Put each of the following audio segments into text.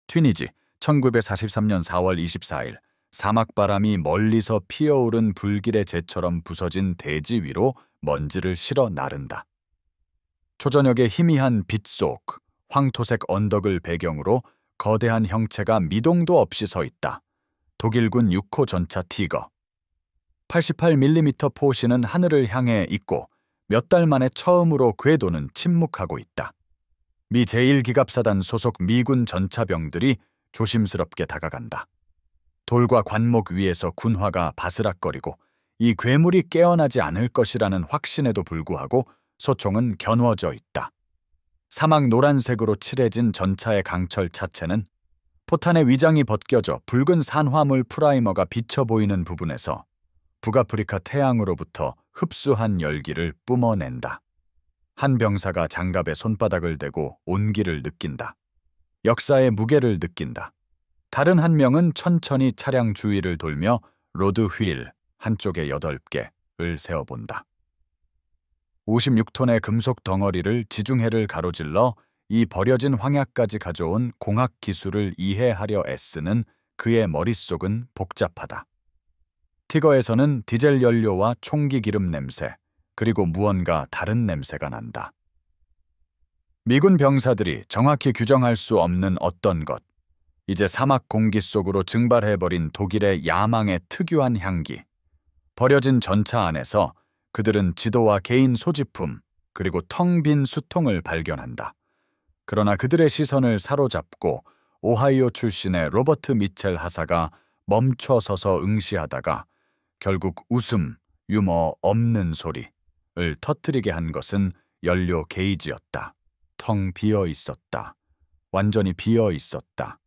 튀니지 1943년 4월 24일 사막바람이 멀리서 피어오른 불길의 재처럼 부서진 대지 위로 먼지를 실어 나른다. 초저녁의 희미한 빛 속 황토색 언덕을 배경으로 거대한 형체가 미동도 없이 서 있다. 독일군 6호 전차 티거. 88mm 포신은 하늘을 향해 있고 몇 달 만에 처음으로 궤도는 침묵하고 있다. 미 제1기갑사단 소속 미군 전차병들이 조심스럽게 다가간다. 돌과 관목 위에서 군화가 바스락거리고 이 괴물이 깨어나지 않을 것이라는 확신에도 불구하고 소총은 겨누어져 있다. 사막 노란색으로 칠해진 전차의 강철 차체는 포탄의 위장이 벗겨져 붉은 산화물 프라이머가 비쳐 보이는 부분에서 북아프리카 태양으로부터 흡수한 열기를 뿜어낸다. 한 병사가 장갑에 손바닥을 대고 온기를 느낀다. 역사의 무게를 느낀다. 다른 한 명은 천천히 차량 주위를 돌며 로드 휠 한쪽에 8개를 세어본다. 56톤의 금속 덩어리를 지중해를 가로질러 이 버려진 황야까지 가져온 공학 기술을 이해하려 애쓰는 그의 머릿속은 복잡하다. 티거에서는 디젤 연료와 총기 기름 냄새, 그리고 무언가 다른 냄새가 난다. 미군 병사들이 정확히 규정할 수 없는 어떤 것, 이제 사막 공기 속으로 증발해버린 독일의 야망의 특유한 향기. 버려진 전차 안에서 그들은 지도와 개인 소지품, 그리고 텅 빈 수통을 발견한다. 그러나 그들의 시선을 사로잡고 오하이오 출신의 로버트 미첼 하사가 멈춰서서 응시하다가 결국 웃음, 유머 없는 소리를 터뜨리게 한 것은 연료 게이지였다. 텅 비어 있었다. 완전히 비어 있었다.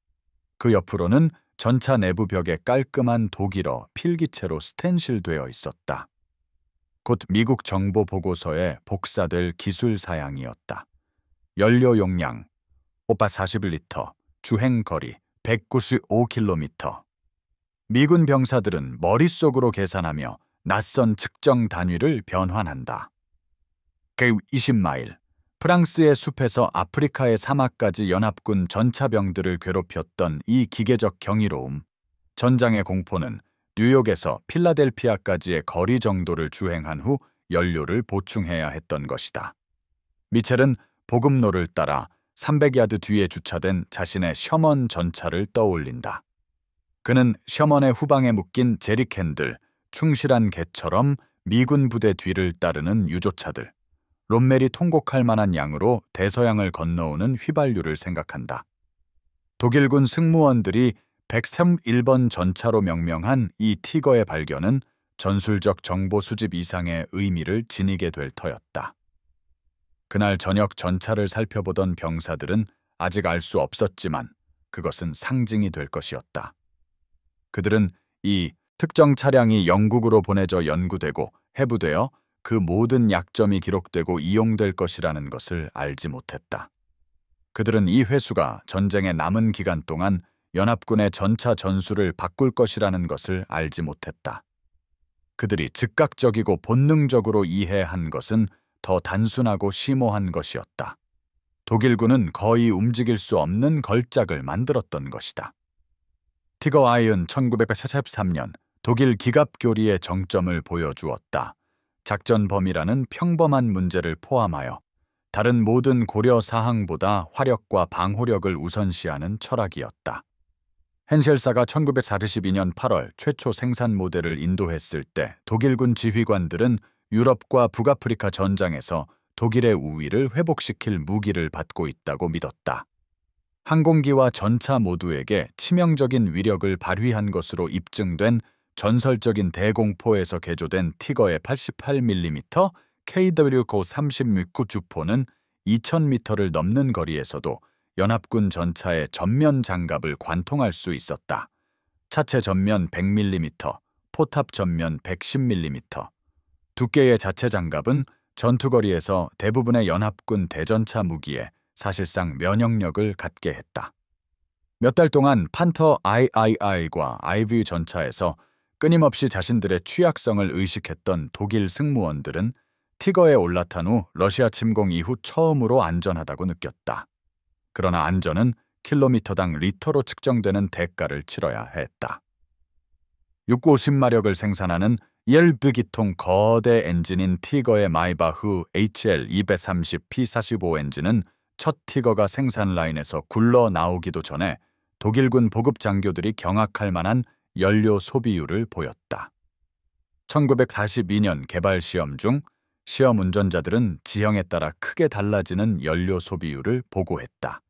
그 옆으로는 전차 내부 벽에 깔끔한 독일어 필기체로 스텐실되어 있었다. 곧 미국 정보 보고서에 복사될 기술 사양이었다. 연료 용량 541리터, 주행 거리 195km. 미군 병사들은 머릿속으로 계산하며 낯선 측정 단위를 변환한다. 그 20마일, 프랑스의 숲에서 아프리카의 사막까지 연합군 전차병들을 괴롭혔던 이 기계적 경이로움, 전장의 공포는 뉴욕에서 필라델피아까지의 거리 정도를 주행한 후 연료를 보충해야 했던 것이다. 미첼은 보급로를 따라 300야드 뒤에 주차된 자신의 셔먼 전차를 떠올린다. 그는 셔먼의 후방에 묶인 제리캔들, 충실한 개처럼 미군 부대 뒤를 따르는 유조차들, 롬멜이 통곡할 만한 양으로 대서양을 건너오는 휘발유를 생각한다. 독일군 승무원들이 131번 전차로 명명한 이 티거의 발견은 전술적 정보 수집 이상의 의미를 지니게 될 터였다. 그날 저녁 전차를 살펴보던 병사들은 아직 알 수 없었지만 그것은 상징이 될 것이었다. 그들은 이 특정 차량이 영국으로 보내져 연구되고 해부되어 그 모든 약점이 기록되고 이용될 것이라는 것을 알지 못했다. 그들은 이 회수가 전쟁의 남은 기간 동안 연합군의 전차 전술을 바꿀 것이라는 것을 알지 못했다. 그들이 즉각적이고 본능적으로 이해한 것은 더 단순하고 심오한 것이었다. 독일군은 거의 움직일 수 없는 걸작을 만들었던 것이다. 티거 아이은 1943년 독일 기갑교리의 정점을 보여주었다. 작전 범위라는 평범한 문제를 포함하여 다른 모든 고려 사항보다 화력과 방호력을 우선시하는 철학이었다. 헨셀사가 1942년 8월 최초 생산 모델을 인도했을 때 독일군 지휘관들은 유럽과 북아프리카 전장에서 독일의 우위를 회복시킬 무기를 받고 있다고 믿었다. 항공기와 전차 모두에게 치명적인 위력을 발휘한 것으로 입증된 전설적인 대공포에서 개조된 티거의 88mm KW-36 주포는 2000m를 넘는 거리에서도 연합군 전차의 전면 장갑을 관통할 수 있었다. 차체 전면 100mm, 포탑 전면 110mm. 두께의 자체 장갑은 전투거리에서 대부분의 연합군 대전차 무기에 사실상 면역력을 갖게 했다. 몇 달 동안 판터 III과 IV 전차에서 끊임없이 자신들의 취약성을 의식했던 독일 승무원들은 티거에 올라탄 후 러시아 침공 이후 처음으로 안전하다고 느꼈다. 그러나 안전은 킬로미터당 리터로 측정되는 대가를 치러야 했다. 650마력을 생산하는 12기통 거대 엔진인 티거의 마이바흐 HL230P45 엔진은 첫 티거가 생산 라인에서 굴러 나오기도 전에 독일군 보급 장교들이 경악할 만한 연료 소비율을 보였다. 1942년 개발 시험 중 시험 운전자들은 지형에 따라 크게 달라지는 연료 소비율을 보고했다.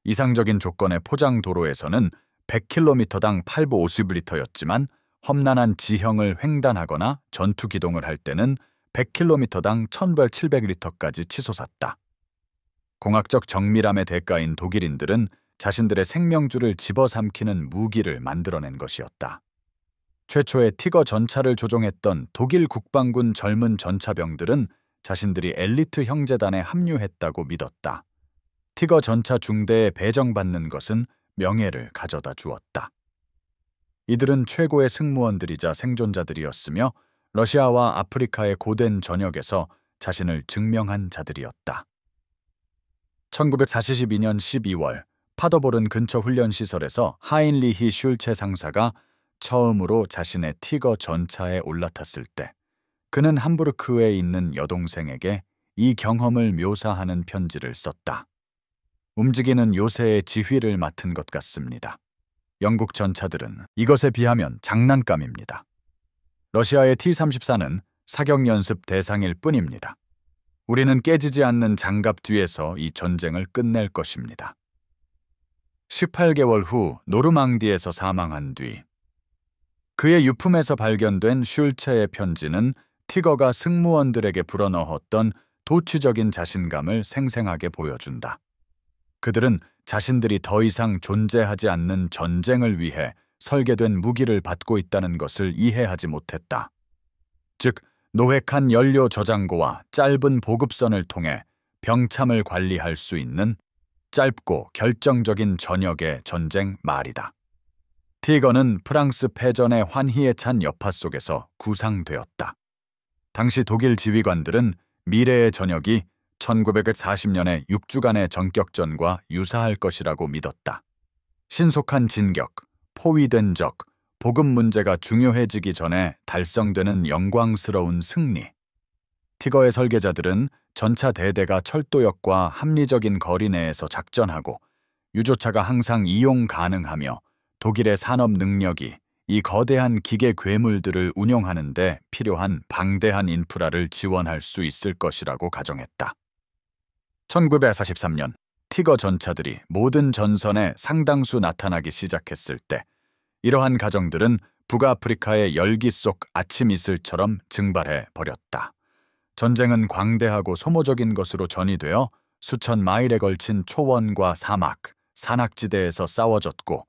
이상적인 조건의 포장 도로에서는 100km당 850리터였지만 험난한 지형을 횡단하거나 전투 기동을 할 때는 100km당 1700리터까지 치솟았다. 공학적 정밀함의 대가인 독일인들은 자신들의 생명줄을 집어삼키는 무기를 만들어낸 것이었다. 최초의 티거 전차를 조종했던 독일 국방군 젊은 전차병들은 자신들이 엘리트 형제단에 합류했다고 믿었다. 티거 전차 중대에 배정받는 것은 명예를 가져다 주었다. 이들은 최고의 승무원들이자 생존자들이었으며 러시아와 아프리카의 고된 전역에서 자신을 증명한 자들이었다. 1942년 12월 파더보른 근처 훈련시설에서 하인리히 슐체 상사가 처음으로 자신의 티거 전차에 올라탔을 때 그는 함부르크에 있는 여동생에게 이 경험을 묘사하는 편지를 썼다. 움직이는 요새의 지휘를 맡은 것 같습니다. 영국 전차들은 이것에 비하면 장난감입니다. 러시아의 T-34는 사격 연습 대상일 뿐입니다. 우리는 깨지지 않는 장갑 뒤에서 이 전쟁을 끝낼 것입니다. 18개월 후 노르망디에서 사망한 뒤 그의 유품에서 발견된 슐체의 편지는 티거가 승무원들에게 불어넣었던 도취적인 자신감을 생생하게 보여준다. 그들은 자신들이 더 이상 존재하지 않는 전쟁을 위해 설계된 무기를 받고 있다는 것을 이해하지 못했다. 즉, 노획한 연료 저장고와 짧은 보급선을 통해 병참을 관리할 수 있는 짧고 결정적인 전역의 전쟁 말이다. 티거는 프랑스 패전의 환희에 찬 여파 속에서 구상되었다. 당시 독일 지휘관들은 미래의 전역이 1940년의 6주간의 전격전과 유사할 것이라고 믿었다. 신속한 진격, 포위된 적, 보급 문제가 중요해지기 전에 달성되는 영광스러운 승리. 티거의 설계자들은 전차 대대가 철도역과 합리적인 거리 내에서 작전하고 유조차가 항상 이용 가능하며 독일의 산업 능력이 이 거대한 기계 괴물들을 운용하는 데 필요한 방대한 인프라를 지원할 수 있을 것이라고 가정했다. 1943년 티거 전차들이 모든 전선에 상당수 나타나기 시작했을 때 이러한 가정들은 북아프리카의 열기 속 아침 이슬처럼 증발해 버렸다. 전쟁은 광대하고 소모적인 것으로 전이되어 수천 마일에 걸친 초원과 사막, 산악지대에서 싸워졌고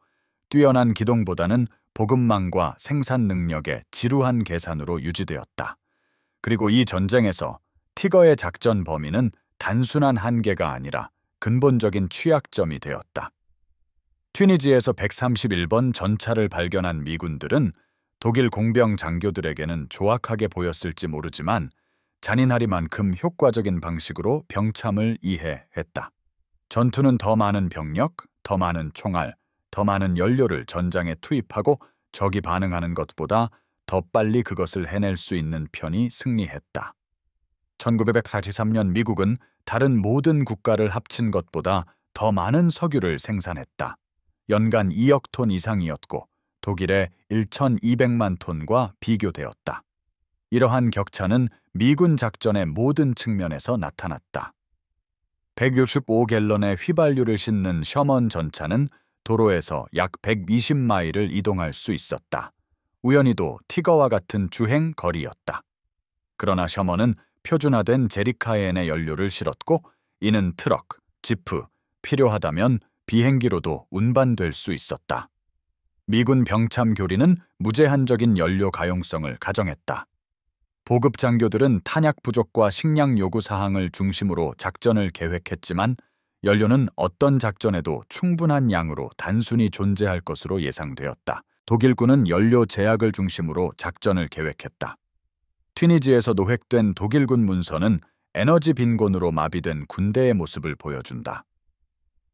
뛰어난 기동보다는 보급망과 생산 능력의 지루한 계산으로 유지되었다. 그리고 이 전쟁에서 티거의 작전 범위는 단순한 한계가 아니라 근본적인 취약점이 되었다. 튀니지에서 131번 전차를 발견한 미군들은 독일 공병 장교들에게는 조악하게 보였을지 모르지만 잔인하리만큼 효과적인 방식으로 병참을 이해했다. 전투는 더 많은 병력, 더 많은 총알, 더 많은 연료를 전장에 투입하고 적이 반응하는 것보다 더 빨리 그것을 해낼 수 있는 편이 승리했다. 1943년 미국은 다른 모든 국가를 합친 것보다 더 많은 석유를 생산했다. 연간 2억 톤 이상이었고 독일의 1,200만 톤과 비교되었다. 이러한 격차는 미군 작전의 모든 측면에서 나타났다. 165갤런의 휘발유를 싣는 셔먼 전차는 도로에서 약 120마일을 이동할 수 있었다. 우연히도 티거와 같은 주행 거리였다. 그러나 셔먼은 표준화된 제리카엔의 연료를 실었고 이는 트럭, 지프, 필요하다면 비행기로도 운반될 수 있었다. 미군 병참 교리는 무제한적인 연료 가용성을 가정했다. 보급 장교들은 탄약 부족과 식량 요구 사항을 중심으로 작전을 계획했지만 연료는 어떤 작전에도 충분한 양으로 단순히 존재할 것으로 예상되었다. 독일군은 연료 제약을 중심으로 작전을 계획했다. 튀니지에서 노획된 독일군 문서는 에너지 빈곤으로 마비된 군대의 모습을 보여준다.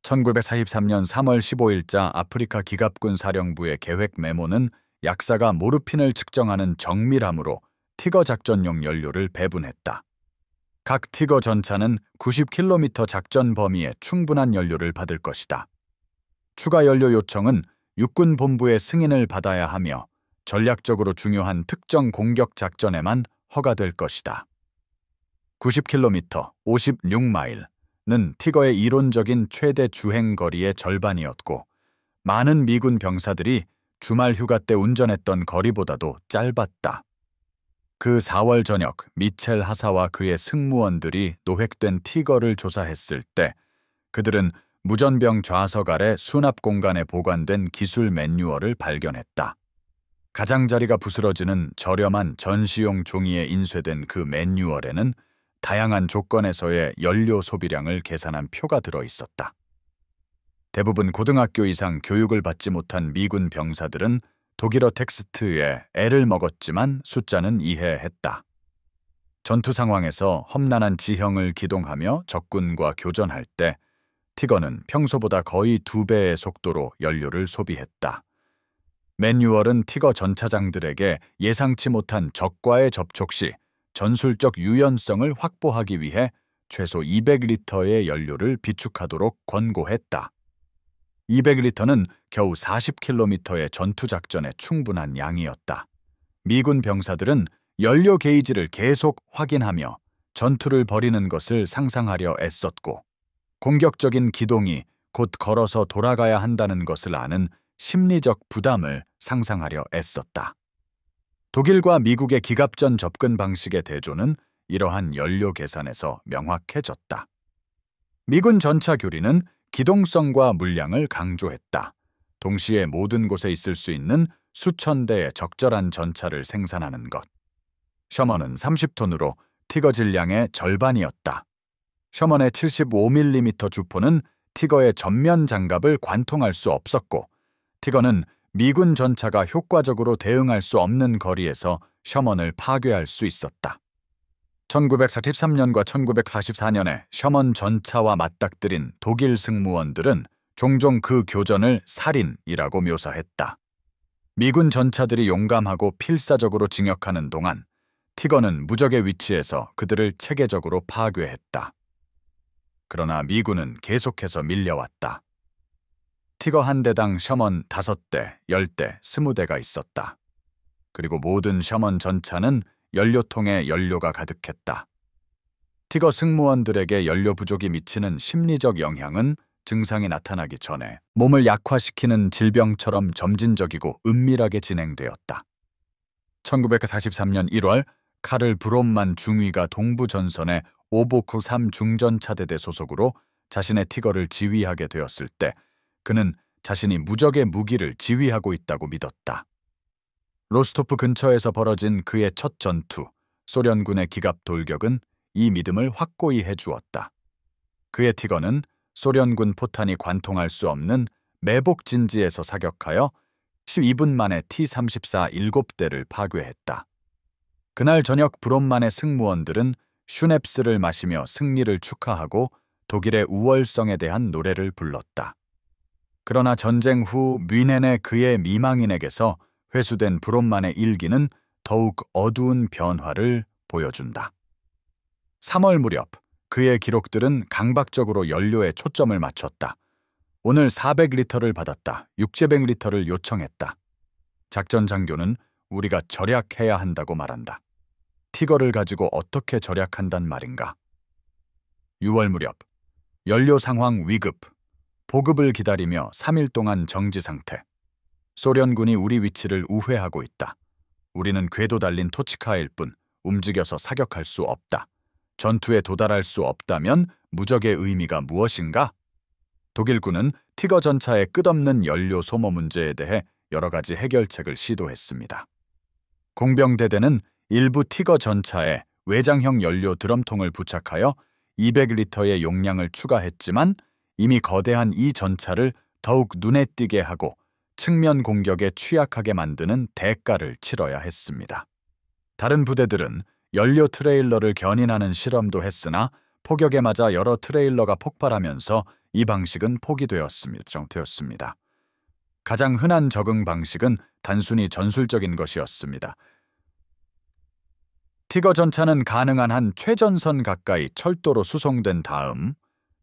1943년 3월 15일자 아프리카 기갑군 사령부의 계획 메모는 약사가 모르핀을 측정하는 정밀함으로 티거 작전용 연료를 배분했다. 각 티거 전차는 90km 작전 범위에 충분한 연료를 받을 것이다. 추가 연료 요청은 육군 본부의 승인을 받아야 하며 전략적으로 중요한 특정 공격 작전에만 허가될 것이다. 90km, 56마일는 티거의 이론적인 최대 주행 거리의 절반이었고 많은 미군 병사들이 주말 휴가 때 운전했던 거리보다도 짧았다. 그 4월 저녁 미첼 하사와 그의 승무원들이 노획된 티거를 조사했을 때 그들은 무전병 좌석 아래 수납 공간에 보관된 기술 매뉴얼을 발견했다. 가장자리가 부스러지는 저렴한 전시용 종이에 인쇄된 그 매뉴얼에는 다양한 조건에서의 연료 소비량을 계산한 표가 들어 있었다. 대부분 고등학교 이상 교육을 받지 못한 미군 병사들은 독일어 텍스트에 애를 먹었지만 숫자는 이해했다. 전투 상황에서 험난한 지형을 기동하며 적군과 교전할 때 티거는 평소보다 거의 2배의 속도로 연료를 소비했다. 매뉴얼은 티거 전차장들에게 예상치 못한 적과의 접촉 시 전술적 유연성을 확보하기 위해 최소 200리터의 연료를 비축하도록 권고했다. 200리터는 겨우 40km의 전투작전에 충분한 양이었다. 미군 병사들은 연료 게이지를 계속 확인하며 전투를 벌이는 것을 상상하려 애썼고 공격적인 기동이 곧 걸어서 돌아가야 한다는 것을 아는 심리적 부담을 상상하려 애썼다. 독일과 미국의 기갑전 접근 방식의 대조는 이러한 연료 계산에서 명확해졌다. 미군 전차 교리는 기동성과 물량을 강조했다. 동시에 모든 곳에 있을 수 있는 수천 대의 적절한 전차를 생산하는 것. 셔먼은 30톤으로 티거 질량의 절반이었다. 셔먼의 75mm 주포는 티거의 전면 장갑을 관통할 수 없었고 티거는 미군 전차가 효과적으로 대응할 수 없는 거리에서 셔먼을 파괴할 수 있었다. 1943년과 1944년에 셔먼 전차와 맞닥뜨린 독일 승무원들은 종종 그 교전을 살인이라고 묘사했다. 미군 전차들이 용감하고 필사적으로 진격하는 동안 티거는 무적의 위치에서 그들을 체계적으로 파괴했다. 그러나 미군은 계속해서 밀려왔다. 티거 한 대당 셔먼 5대, 10대, 20대가 있었다. 그리고 모든 셔먼 전차는 연료통에 연료가 가득했다. 티거 승무원들에게 연료 부족이 미치는 심리적 영향은 증상이 나타나기 전에 몸을 약화시키는 질병처럼 점진적이고 은밀하게 진행되었다. 1943년 1월 카를 브롬만 중위가 동부전선의 오보크 3 중전차대대 소속으로 자신의 티거를 지휘하게 되었을 때 그는 자신이 무적의 무기를 지휘하고 있다고 믿었다. 로스토프 근처에서 벌어진 그의 첫 전투, 소련군의 기갑 돌격은 이 믿음을 확고히 해주었다. 그의 티거는 소련군 포탄이 관통할 수 없는 매복 진지에서 사격하여 12분 만에 T-34 7대를 파괴했다. 그날 저녁 브롬만의 승무원들은 슈넵스를 마시며 승리를 축하하고 독일의 우월성에 대한 노래를 불렀다. 그러나 전쟁 후 뮌헨의 그의 미망인에게서 회수된 브롬만의 일기는 더욱 어두운 변화를 보여준다. 3월 무렵 그의 기록들은 강박적으로 연료에 초점을 맞췄다. 오늘 400리터를 받았다. 600리터를 요청했다. 작전 장교는 우리가 절약해야 한다고 말한다. 티거를 가지고 어떻게 절약한단 말인가? 6월 무렵 연료 상황 위급. 보급을 기다리며 3일 동안 정지 상태. 소련군이 우리 위치를 우회하고 있다. 우리는 궤도 달린 토치카일 뿐 움직여서 사격할 수 없다. 전투에 도달할 수 없다면 무적의 의미가 무엇인가? 독일군은 티거 전차의 끝없는 연료 소모 문제에 대해 여러 가지 해결책을 시도했습니다. 공병대대는 일부 티거 전차에 외장형 연료 드럼통을 부착하여 200리터의 용량을 추가했지만 이미 거대한 이 전차를 더욱 눈에 띄게 하고 측면 공격에 취약하게 만드는 대가를 치러야 했습니다. 다른 부대들은 연료 트레일러를 견인하는 실험도 했으나 폭격에 맞아 여러 트레일러가 폭발하면서 이 방식은 포기되었습니다. 가장 흔한 적응 방식은 단순히 전술적인 것이었습니다. 티거 전차는 가능한 한 최전선 가까이 철도로 수송된 다음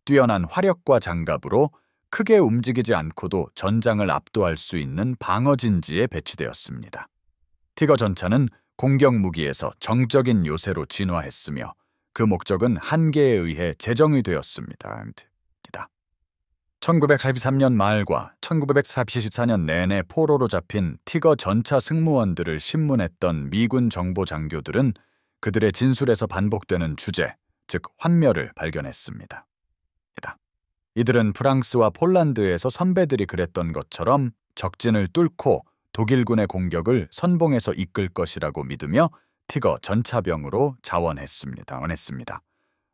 뛰어난 화력과 장갑으로 크게 움직이지 않고도 전장을 압도할 수 있는 방어진지에 배치되었습니다. 티거 전차는 공격 무기에서 정적인 요새로 진화했으며 그 목적은 한계에 의해 재정이 되었습니다. 1943년 말과 1944년 내내 포로로 잡힌 티거 전차 승무원들을 신문했던 미군 정보 장교들은 그들의 진술에서 반복되는 주제, 즉 환멸을 발견했습니다. 이들은 프랑스와 폴란드에서 선배들이 그랬던 것처럼 적진을 뚫고 독일군의 공격을 선봉에서 이끌 것이라고 믿으며 티거 전차병으로 자원했습니다.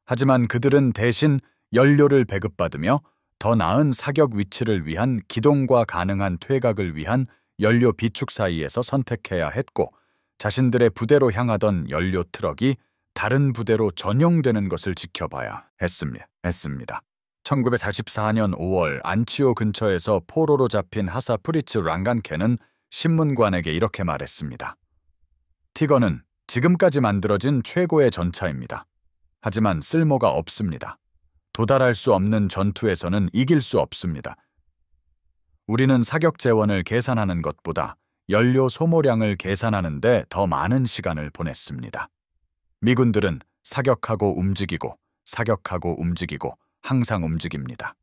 하지만 그들은 대신 연료를 배급받으며 더 나은 사격 위치를 위한 기동과 가능한 퇴각을 위한 연료 비축 사이에서 선택해야 했고 자신들의 부대로 향하던 연료 트럭이 다른 부대로 전용되는 것을 지켜봐야 했습니다. 1944년 5월 안치오 근처에서 포로로 잡힌 하사 프리츠 랑간케는 신문관에게 이렇게 말했습니다. 티거는 지금까지 만들어진 최고의 전차입니다. 하지만 쓸모가 없습니다. 도달할 수 없는 전투에서는 이길 수 없습니다. 우리는 사격 재원을 계산하는 것보다 연료 소모량을 계산하는 데 더 많은 시간을 보냈습니다. 미군들은 사격하고 움직이고 항상 움직입니다.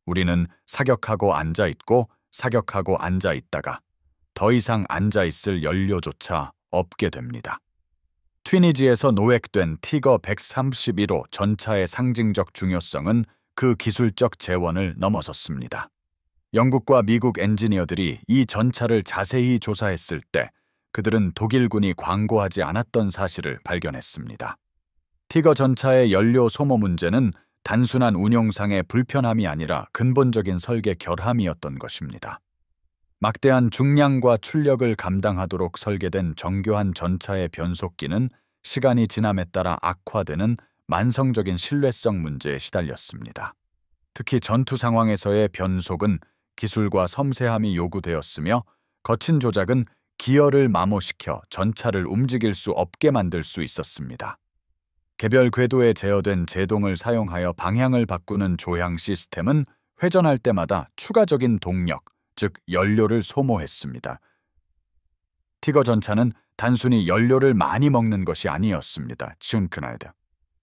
우리는 사격하고 앉아있고 사격하고 앉아있다가 더 이상 앉아있을 연료조차 없게 됩니다. 튀니지에서 노획된 티거 131호 전차의 상징적 중요성은 그 기술적 재원을 넘어섰습니다. 영국과 미국 엔지니어들이 이 전차를 자세히 조사했을 때 그들은 독일군이 광고하지 않았던 사실을 발견했습니다. 티거 전차의 연료 소모 문제는 단순한 운용상의 불편함이 아니라 근본적인 설계 결함이었던 것입니다. 막대한 중량과 출력을 감당하도록 설계된 정교한 전차의 변속기는 시간이 지남에 따라 악화되는 만성적인 신뢰성 문제에 시달렸습니다. 특히 전투 상황에서의 변속은 기술과 섬세함이 요구되었으며 거친 조작은 기어를 마모시켜 전차를 움직일 수 없게 만들 수 있었습니다. 개별 궤도에 제어된 제동을 사용하여 방향을 바꾸는 조향 시스템은 회전할 때마다 추가적인 동력, 즉 연료를 소모했습니다. 티거 전차는 단순히 연료를 많이 먹는 것이 아니었습니다.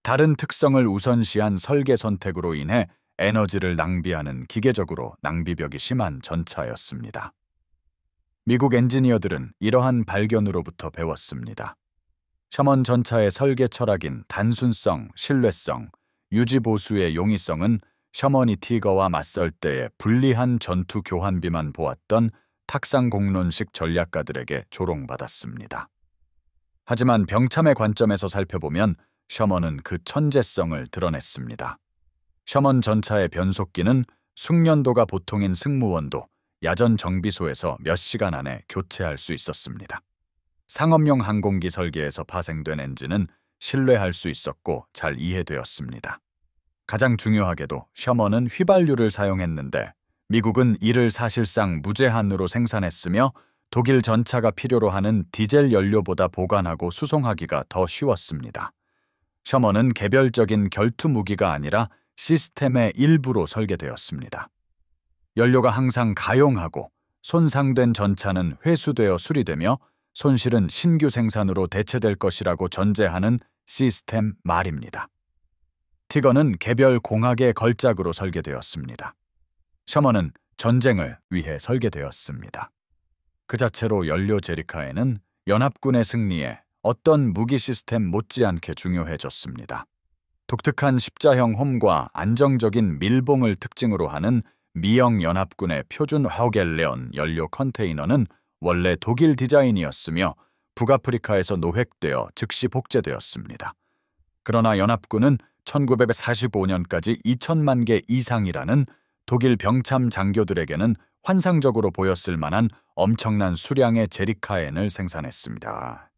다른 특성을 우선시한 설계 선택으로 인해 에너지를 낭비하는 기계적으로 낭비벽이 심한 전차였습니다. 미국 엔지니어들은 이러한 발견으로부터 배웠습니다. 셔먼 전차의 설계 철학인 단순성, 신뢰성, 유지보수의 용이성은 셔먼이 티거와 맞설 때의 불리한 전투 교환비만 보았던 탁상공론식 전략가들에게 조롱받았습니다. 하지만 병참의 관점에서 살펴보면 셔먼은 그 천재성을 드러냈습니다. 셔먼 전차의 변속기는 숙련도가 보통인 승무원도 야전 정비소에서 몇 시간 안에 교체할 수 있었습니다. 상업용 항공기 설계에서 파생된 엔진은 신뢰할 수 있었고 잘 이해되었습니다. 가장 중요하게도 셔먼은 휘발유를 사용했는데 미국은 이를 사실상 무제한으로 생산했으며 독일 전차가 필요로 하는 디젤 연료보다 보관하고 수송하기가 더 쉬웠습니다. 셔먼은 개별적인 결투 무기가 아니라 시스템의 일부로 설계되었습니다. 연료가 항상 가용하고 손상된 전차는 회수되어 수리되며 손실은 신규 생산으로 대체될 것이라고 전제하는 시스템 말입니다. 티거는 개별 공학의 걸작으로 설계되었습니다. 셔먼은 전쟁을 위해 설계되었습니다. 그 자체로 연료 제리카에는 연합군의 승리에 어떤 무기 시스템 못지않게 중요해졌습니다. 독특한 십자형 홈과 안정적인 밀봉을 특징으로 하는 미영 연합군의 표준 허겔레온 연료 컨테이너는 원래 독일 디자인이었으며 북아프리카에서 노획되어 즉시 복제되었습니다. 그러나 연합군은 1945년까지 2천만 개 이상이라는 독일 병참 장교들에게는 환상적으로 보였을 만한 엄청난 수량의 제리카엔을 생산했습니다.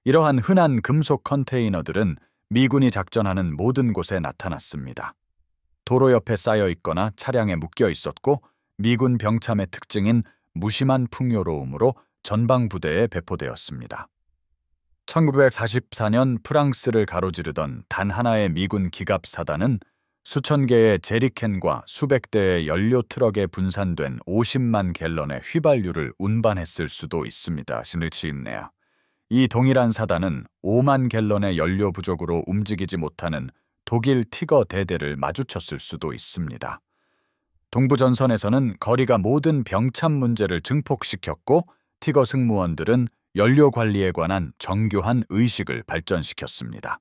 이러한 흔한 금속 컨테이너들은 미군이 작전하는 모든 곳에 나타났습니다. 도로 옆에 쌓여 있거나 차량에 묶여 있었고 미군 병참의 특징인 무심한 풍요로움으로 전방 부대에 배포되었습니다. 1944년 프랑스를 가로지르던 단 하나의 미군 기갑 사단은 수천 개의 제리캔과 수백 대의 연료 트럭에 분산된 50만 갤런의 휘발유를 운반했을 수도 있습니다. 신을치네요. 이 동일한 사단은 5만 갤런의 연료 부족으로 움직이지 못하는 독일 티거 대대를 마주쳤을 수도 있습니다. 동부전선에서는 거리가 모든 병참 문제를 증폭시켰고 티거 승무원들은 연료 관리에 관한 정교한 의식을 발전시켰습니다.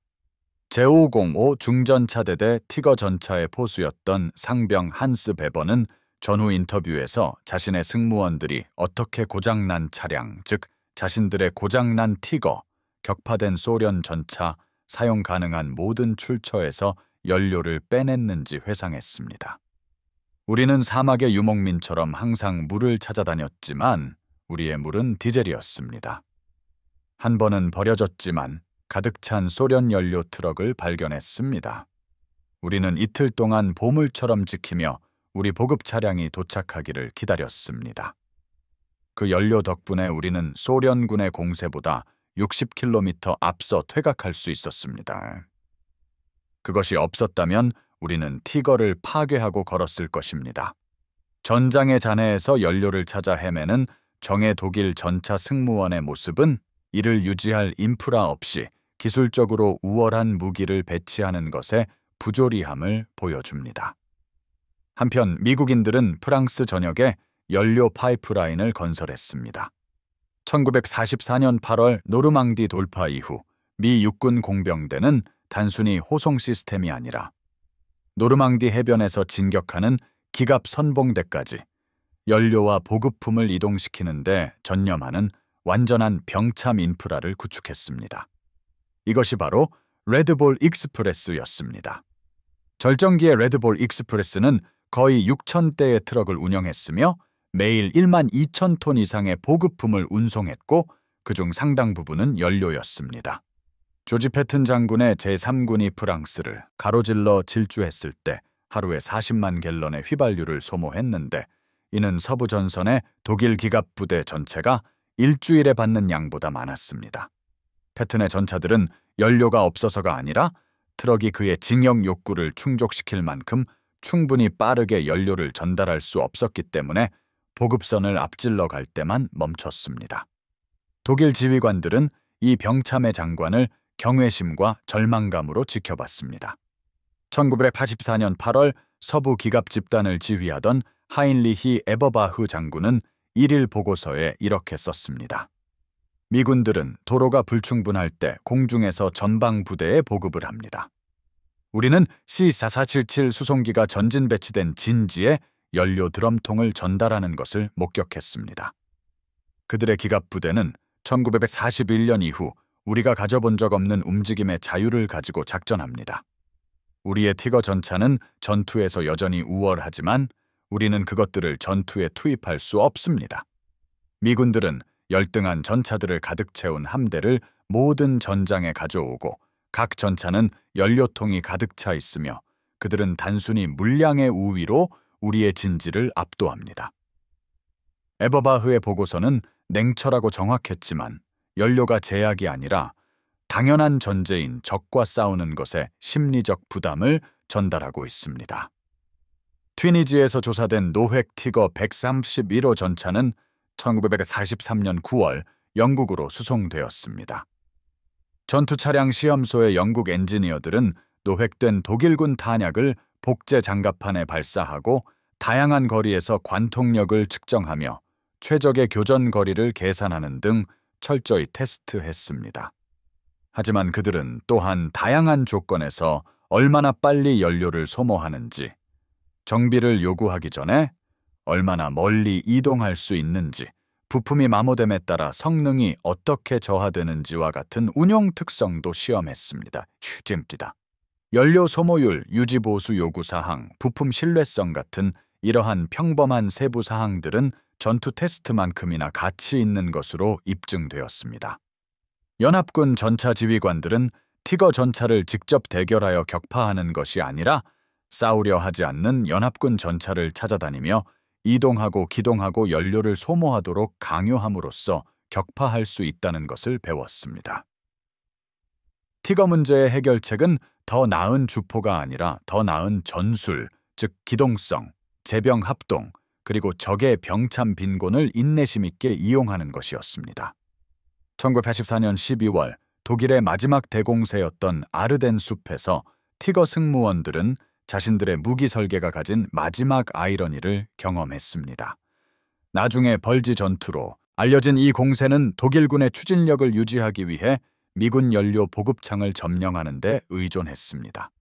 제505 중전차대대 티거 전차의 포수였던 상병 한스 베버는 전후 인터뷰에서 자신의 승무원들이 어떻게 고장난 차량, 즉 자신들의 고장난 티거, 격파된 소련 전차, 사용 가능한 모든 출처에서 연료를 빼냈는지 회상했습니다. 우리는 사막의 유목민처럼 항상 물을 찾아다녔지만 우리의 물은 디젤이었습니다. 한 번은 버려졌지만 가득 찬 소련 연료 트럭을 발견했습니다. 우리는 이틀 동안 보물처럼 지키며 우리 보급 차량이 도착하기를 기다렸습니다. 그 연료 덕분에 우리는 소련군의 공세보다 60km 앞서 퇴각할 수 있었습니다. 그것이 없었다면 우리는 티거를 파괴하고 걸었을 것입니다. 전장의 잔해에서 연료를 찾아 헤매는 정예 독일 전차 승무원의 모습은 이를 유지할 인프라 없이 기술적으로 우월한 무기를 배치하는 것에 부조리함을 보여줍니다. 한편 미국인들은 프랑스 전역에 연료 파이프라인을 건설했습니다. 1944년 8월 노르망디 돌파 이후 미 육군 공병대는 단순히 호송 시스템이 아니라 노르망디 해변에서 진격하는 기갑 선봉대까지 연료와 보급품을 이동시키는 데 전념하는 완전한 병참 인프라를 구축했습니다. 이것이 바로 레드볼 익스프레스였습니다. 절정기의 레드볼 익스프레스는 거의 6,000대의 트럭을 운영했으며 매일 1만 2천 톤 이상의 보급품을 운송했고 그중 상당 부분은 연료였습니다. 조지 패튼 장군의 제3군이 프랑스를 가로질러 질주했을 때 하루에 40만 갤런의 휘발유를 소모했는데 이는 서부 전선의 독일 기갑 부대 전체가 일주일에 받는 양보다 많았습니다. 패튼의 전차들은 연료가 없어서가 아니라 트럭이 그의 징역 욕구를 충족시킬 만큼 충분히 빠르게 연료를 전달할 수 없었기 때문에 보급선을 앞질러 갈 때만 멈췄습니다. 독일 지휘관들은 이 병참의 장관을 경외심과 절망감으로 지켜봤습니다. 1984년 8월 서부 기갑 집단을 지휘하던 하인리히 에버바흐 장군은 1일 보고서에 이렇게 썼습니다. 미군들은 도로가 불충분할 때 공중에서 전방 부대에 보급을 합니다. 우리는 C-4477 수송기가 전진 배치된 진지에 연료 드럼통을 전달하는 것을 목격했습니다. 그들의 기갑 부대는 1941년 이후 우리가 가져본 적 없는 움직임의 자유를 가지고 작전합니다. 우리의 티거 전차는 전투에서 여전히 우월하지만 우리는 그것들을 전투에 투입할 수 없습니다. 미군들은 열등한 전차들을 가득 채운 함대를 모든 전장에 가져오고 각 전차는 연료통이 가득 차 있으며 그들은 단순히 물량의 우위로 우리의 진지를 압도합니다. 에버바흐의 보고서는 냉철하고 정확했지만 연료가 제약이 아니라 당연한 전제인 적과 싸우는 것에 심리적 부담을 전달하고 있습니다. 튀니지에서 조사된 노획 티거 131호 전차는 1943년 9월 영국으로 수송되었습니다. 전투차량 시험소의 영국 엔지니어들은 노획된 독일군 탄약을 복제 장갑판에 발사하고 다양한 거리에서 관통력을 측정하며 최적의 교전 거리를 계산하는 등 철저히 테스트했습니다. 하지만 그들은 또한 다양한 조건에서 얼마나 빨리 연료를 소모하는지, 정비를 요구하기 전에 얼마나 멀리 이동할 수 있는지, 부품이 마모됨에 따라 성능이 어떻게 저하되는지와 같은 운용 특성도 시험했습니다. 찜찌다. 연료 소모율, 유지 보수 요구 사항, 부품 신뢰성 같은 이러한 평범한 세부 사항들은 전투 테스트만큼이나 가치 있는 것으로 입증되었습니다. 연합군 전차 지휘관들은 티거 전차를 직접 대결하여 격파하는 것이 아니라 싸우려 하지 않는 연합군 전차를 찾아다니며 이동하고 기동하고 연료를 소모하도록 강요함으로써 격파할 수 있다는 것을 배웠습니다. 티거 문제의 해결책은 더 나은 주포가 아니라 더 나은 전술, 즉 기동성, 제병 합동, 그리고 적의 병참 빈곤을 인내심 있게 이용하는 것이었습니다. 1984년 12월 독일의 마지막 대공세였던 아르덴 숲에서 티거 승무원들은 자신들의 무기 설계가 가진 마지막 아이러니를 경험했습니다. 나중에 벌지 전투로 알려진 이 공세는 독일군의 추진력을 유지하기 위해 미군 연료 보급창을 점령하는 데 의존했습니다.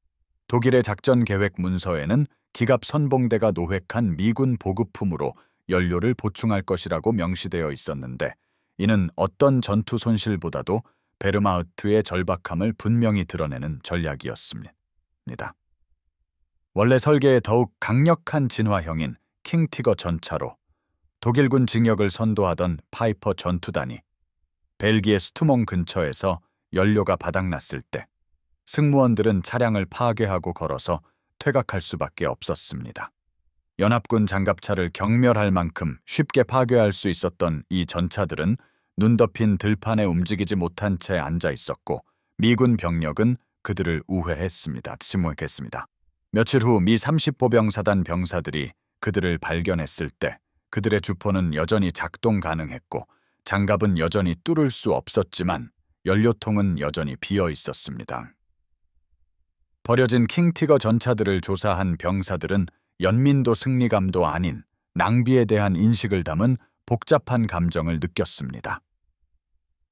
독일의 작전 계획 문서에는 기갑 선봉대가 노획한 미군 보급품으로 연료를 보충할 것이라고 명시되어 있었는데 이는 어떤 전투 손실보다도 베르마흐트의 절박함을 분명히 드러내는 전략이었습니다. 원래 설계의 더욱 강력한 진화형인 킹티거 전차로 독일군 징역을 선도하던 파이퍼 전투단이 벨기에 스투몽 근처에서 연료가 바닥났을 때 승무원들은 차량을 파괴하고 걸어서 퇴각할 수밖에 없었습니다. 연합군 장갑차를 경멸할 만큼 쉽게 파괴할 수 있었던 이 전차들은 눈 덮인 들판에 움직이지 못한 채 앉아 있었고 미군 병력은 그들을 우회했습니다. 침묵했습니다. 며칠 후 미 30보병사단 병사들이 그들을 발견했을 때 그들의 주포는 여전히 작동 가능했고 장갑은 여전히 뚫을 수 없었지만 연료통은 여전히 비어 있었습니다. 버려진 킹티거 전차들을 조사한 병사들은 연민도 승리감도 아닌 낭비에 대한 인식을 담은 복잡한 감정을 느꼈습니다.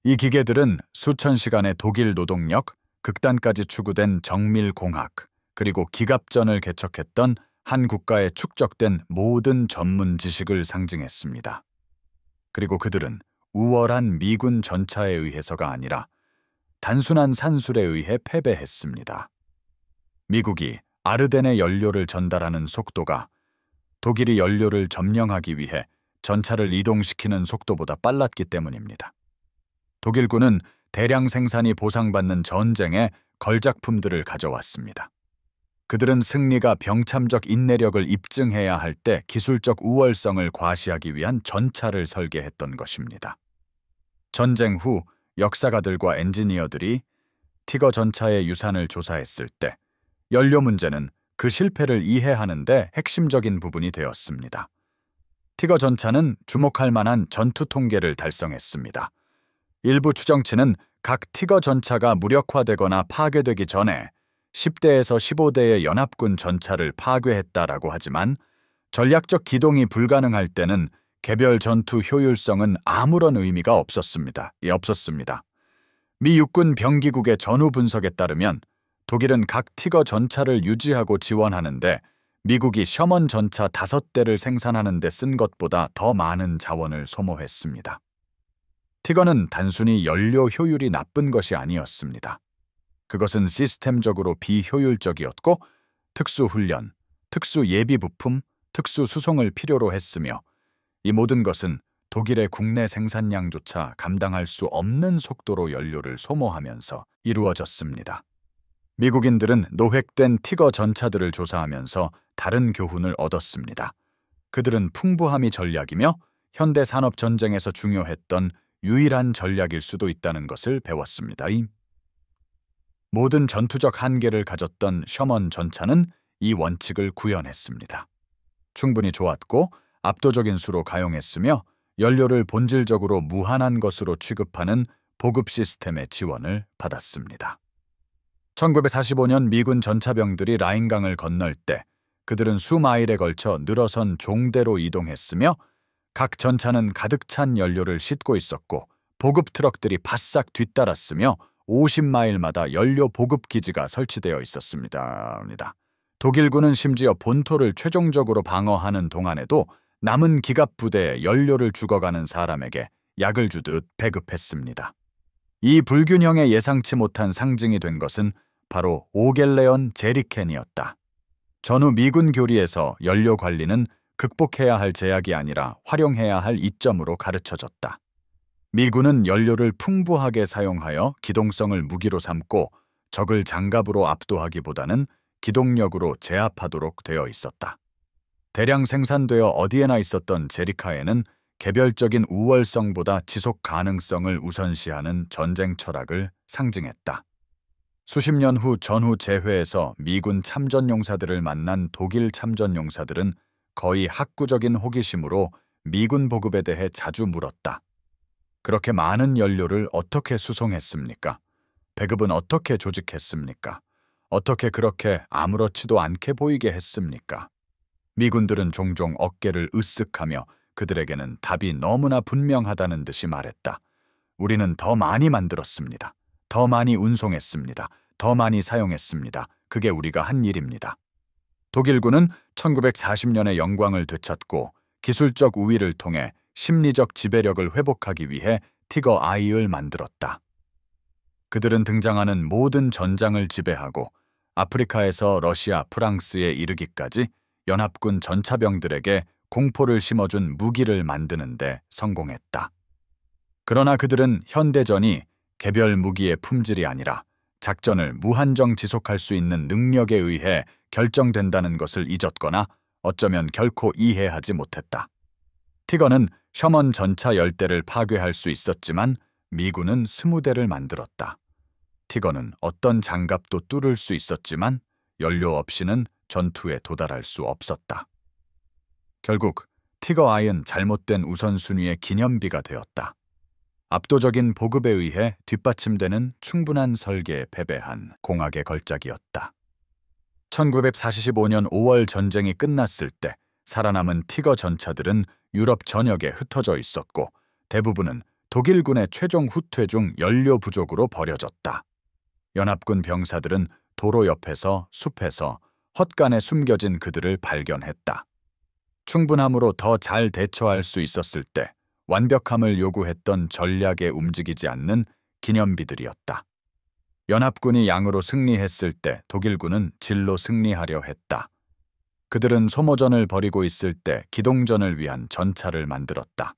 이 기계들은 수천 시간의 독일 노동력, 극단까지 추구된 정밀공학, 그리고 기갑전을 개척했던 한 국가에 축적된 모든 전문 지식을 상징했습니다. 그리고 그들은 우월한 미군 전차에 의해서가 아니라 단순한 산술에 의해 패배했습니다. 미국이 아르덴의 연료를 전달하는 속도가 독일이 연료를 점령하기 위해 전차를 이동시키는 속도보다 빨랐기 때문입니다. 독일군은 대량 생산이 보상받는 전쟁에 걸작품들을 가져왔습니다. 그들은 승리가 병참적 인내력을 입증해야 할 때 기술적 우월성을 과시하기 위한 전차를 설계했던 것입니다. 전쟁 후 역사가들과 엔지니어들이 티거 전차의 유산을 조사했을 때 연료 문제는 그 실패를 이해하는 데 핵심적인 부분이 되었습니다. 티거 전차는 주목할 만한 전투 통계를 달성했습니다. 일부 추정치는 각 티거 전차가 무력화되거나 파괴되기 전에 10대에서 15대의 연합군 전차를 파괴했다라고 하지만 전략적 기동이 불가능할 때는 개별 전투 효율성은 아무런 의미가 없었습니다. 미 육군 병기국의 전후 분석에 따르면 독일은 각 티거 전차를 유지하고 지원하는데 미국이 셔먼 전차 5대를 생산하는 데 쓴 것보다 더 많은 자원을 소모했습니다. 티거는 단순히 연료 효율이 나쁜 것이 아니었습니다. 그것은 시스템적으로 비효율적이었고 특수훈련, 특수예비부품, 특수수송을 필요로 했으며 이 모든 것은 독일의 국내 생산량조차 감당할 수 없는 속도로 연료를 소모하면서 이루어졌습니다. 미국인들은 노획된 티거 전차들을 조사하면서 다른 교훈을 얻었습니다. 그들은 풍부함이 전략이며 현대 산업 전쟁에서 중요했던 유일한 전략일 수도 있다는 것을 배웠습니다. 모든 전투적 한계를 가졌던 셔먼 전차는 이 원칙을 구현했습니다. 충분히 좋았고 압도적인 수로 가용했으며 연료를 본질적으로 무한한 것으로 취급하는 보급 시스템의 지원을 받았습니다. 1945년 미군 전차병들이 라인강을 건널 때 그들은 수마일에 걸쳐 늘어선 종대로 이동했으며 각 전차는 가득 찬 연료를 싣고 있었고 보급 트럭들이 바싹 뒤따랐으며 50마일마다 연료 보급 기지가 설치되어 있었습니다. 독일군은 심지어 본토를 최종적으로 방어하는 동안에도 남은 기갑 부대에 연료를 죽어가는 사람에게 약을 주듯 배급했습니다. 이 불균형에 예상치 못한 상징이 된 것은 바로 오겔레온 제리켄이었다. 전후 미군 교리에서 연료 관리는 극복해야 할 제약이 아니라 활용해야 할 이점으로 가르쳐졌다. 미군은 연료를 풍부하게 사용하여 기동성을 무기로 삼고 적을 장갑으로 압도하기보다는 기동력으로 제압하도록 되어 있었다. 대량 생산되어 어디에나 있었던 제리카에는 개별적인 우월성보다 지속 가능성을 우선시하는 전쟁 철학을 상징했다. 수십 년 후 전후 재회에서 미군 참전용사들을 만난 독일 참전용사들은 거의 학구적인 호기심으로 미군 보급에 대해 자주 물었다. 그렇게 많은 연료를 어떻게 수송했습니까? 배급은 어떻게 조직했습니까? 어떻게 그렇게 아무렇지도 않게 보이게 했습니까? 미군들은 종종 어깨를 으쓱하며 그들에게는 답이 너무나 분명하다는 듯이 말했다. 우리는 더 많이 만들었습니다. 더 많이 운송했습니다. 더 많이 사용했습니다. 그게 우리가 한 일입니다. 독일군은 1940년의 영광을 되찾고 기술적 우위를 통해 심리적 지배력을 회복하기 위해 티거 I을 만들었다. 그들은 등장하는 모든 전장을 지배하고 아프리카에서 러시아, 프랑스에 이르기까지 연합군 전차병들에게 공포를 심어준 무기를 만드는 데 성공했다. 그러나 그들은 현대전이 개별 무기의 품질이 아니라 작전을 무한정 지속할 수 있는 능력에 의해 결정된다는 것을 잊었거나 어쩌면 결코 이해하지 못했다. 티거는 셔먼 전차 10대를 파괴할 수 있었지만 미군은 20대를 만들었다. 티거는 어떤 장갑도 뚫을 수 있었지만 연료 없이는 전투에 도달할 수 없었다. 결국 티거 I은 잘못된 우선순위의 기념비가 되었다. 압도적인 보급에 의해 뒷받침되는 충분한 설계에 패배한 공학의 걸작이었다. 1945년 5월 전쟁이 끝났을 때 살아남은 티거 전차들은 유럽 전역에 흩어져 있었고 대부분은 독일군의 최종 후퇴 중 연료 부족으로 버려졌다. 연합군 병사들은 도로 옆에서 숲에서 헛간에 숨겨진 그들을 발견했다. 충분함으로 더 잘 대처할 수 있었을 때 완벽함을 요구했던 전략에 움직이지 않는 기념비들이었다. 연합군이 양으로 승리했을 때 독일군은 질로 승리하려 했다. 그들은 소모전을 벌이고 있을 때 기동전을 위한 전차를 만들었다.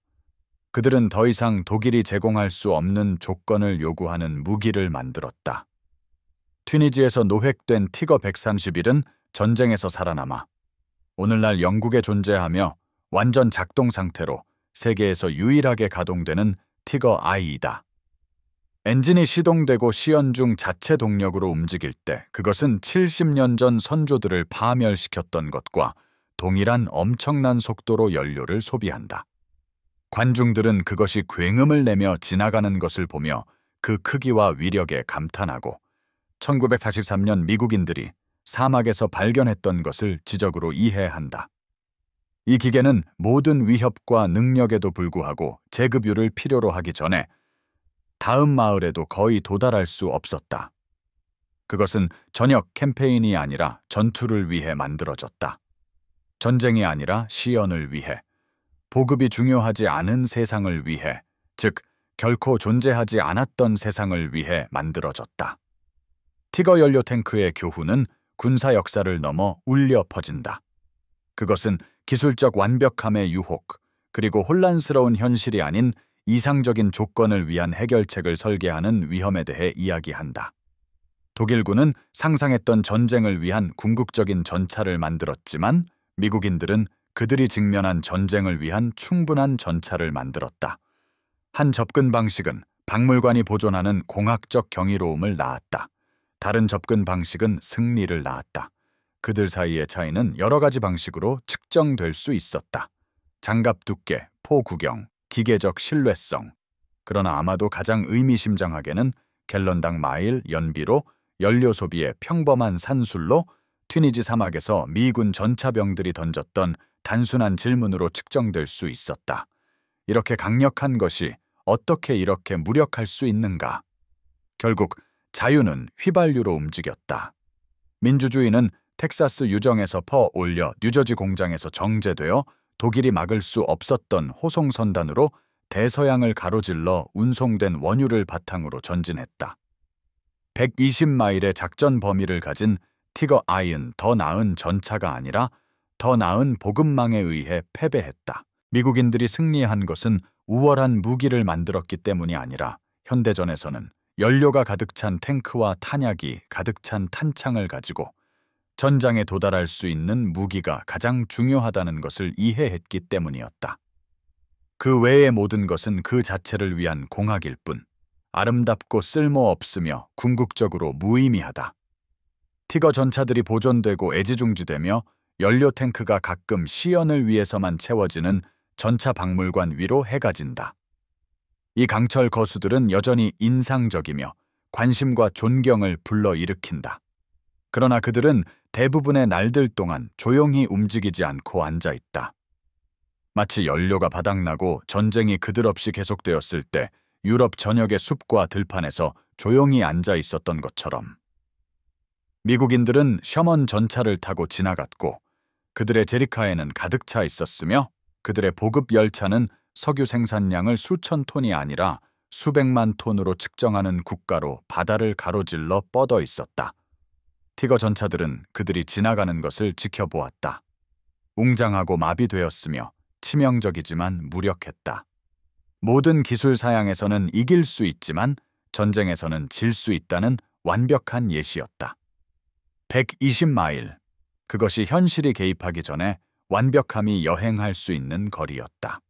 그들은 더 이상 독일이 제공할 수 없는 조건을 요구하는 무기를 만들었다. 튀니지에서 노획된 티거 131은 전쟁에서 살아남아 오늘날 영국에 존재하며 완전 작동 상태로 세계에서 유일하게 가동되는 티거 I이다. 엔진이 시동되고 시연 중 자체 동력으로 움직일 때 그것은 70년 전 선조들을 파멸시켰던 것과 동일한 엄청난 속도로 연료를 소비한다. 관중들은 그것이 굉음을 내며 지나가는 것을 보며 그 크기와 위력에 감탄하고 1943년 미국인들이 사막에서 발견했던 것을 지적으로 이해한다. 이 기계는 모든 위협과 능력에도 불구하고 제급유를 필요로 하기 전에 다음 마을에도 거의 도달할 수 없었다. 그것은 전역 캠페인이 아니라 전투를 위해 만들어졌다. 전쟁이 아니라 시연을 위해, 보급이 중요하지 않은 세상을 위해, 즉 결코 존재하지 않았던 세상을 위해 만들어졌다. 티거 연료 탱크의 교훈은 군사 역사를 넘어 울려 퍼진다. 그것은 기술적 완벽함의 유혹, 그리고 혼란스러운 현실이 아닌 이상적인 조건을 위한 해결책을 설계하는 위험에 대해 이야기한다. 독일군은 상상했던 전쟁을 위한 궁극적인 전차를 만들었지만 미국인들은 그들이 직면한 전쟁을 위한 충분한 전차를 만들었다. 한 접근 방식은 박물관이 보존하는 공학적 경이로움을 낳았다. 다른 접근 방식은 승리를 낳았다. 그들 사이의 차이는 여러 가지 방식으로 측정될 수 있었다. 장갑 두께, 포 구경, 기계적 신뢰성. 그러나 아마도 가장 의미심장하게는 갤런당 마일 연비로 연료 소비의 평범한 산술로 튀니지 사막에서 미군 전차병들이 던졌던 단순한 질문으로 측정될 수 있었다. 이렇게 강력한 것이 어떻게 이렇게 무력할 수 있는가? 결국 자유는 휘발유로 움직였다. 민주주의는 텍사스 유정에서 퍼 올려 뉴저지 공장에서 정제되어 독일이 막을 수 없었던 호송선단으로 대서양을 가로질러 운송된 원유를 바탕으로 전진했다. 120마일의 작전 범위를 가진 티거 I은 더 나은 전차가 아니라 더 나은 보급망에 의해 패배했다. 미국인들이 승리한 것은 우월한 무기를 만들었기 때문이 아니라 현대전에서는 연료가 가득 찬 탱크와 탄약이 가득 찬 탄창을 가지고 전장에 도달할 수 있는 무기가 가장 중요하다는 것을 이해했기 때문이었다. 그 외의 모든 것은 그 자체를 위한 공학일 뿐, 아름답고 쓸모없으며 궁극적으로 무의미하다. 티거 전차들이 보존되고 애지중지되며 연료 탱크가 가끔 시연을 위해서만 채워지는 전차 박물관 위로 해가 진다. 이 강철 거수들은 여전히 인상적이며 관심과 존경을 불러일으킨다. 그러나 그들은 대부분의 날들 동안 조용히 움직이지 않고 앉아 있다. 마치 연료가 바닥나고 전쟁이 그들 없이 계속되었을 때 유럽 전역의 숲과 들판에서 조용히 앉아 있었던 것처럼. 미국인들은 셔먼 전차를 타고 지나갔고 그들의 제리카에는 가득 차 있었으며 그들의 보급 열차는 석유 생산량을 수천 톤이 아니라 수백만 톤으로 측정하는 국가로 바다를 가로질러 뻗어 있었다. 티거 전차들은 그들이 지나가는 것을 지켜보았다. 웅장하고 마비되었으며 치명적이지만 무력했다. 모든 기술 사양에서는 이길 수 있지만 전쟁에서는 질 수 있다는 완벽한 예시였다. 120마일. 그것이 현실이 개입하기 전에 완벽함이 여행할 수 있는 거리였다.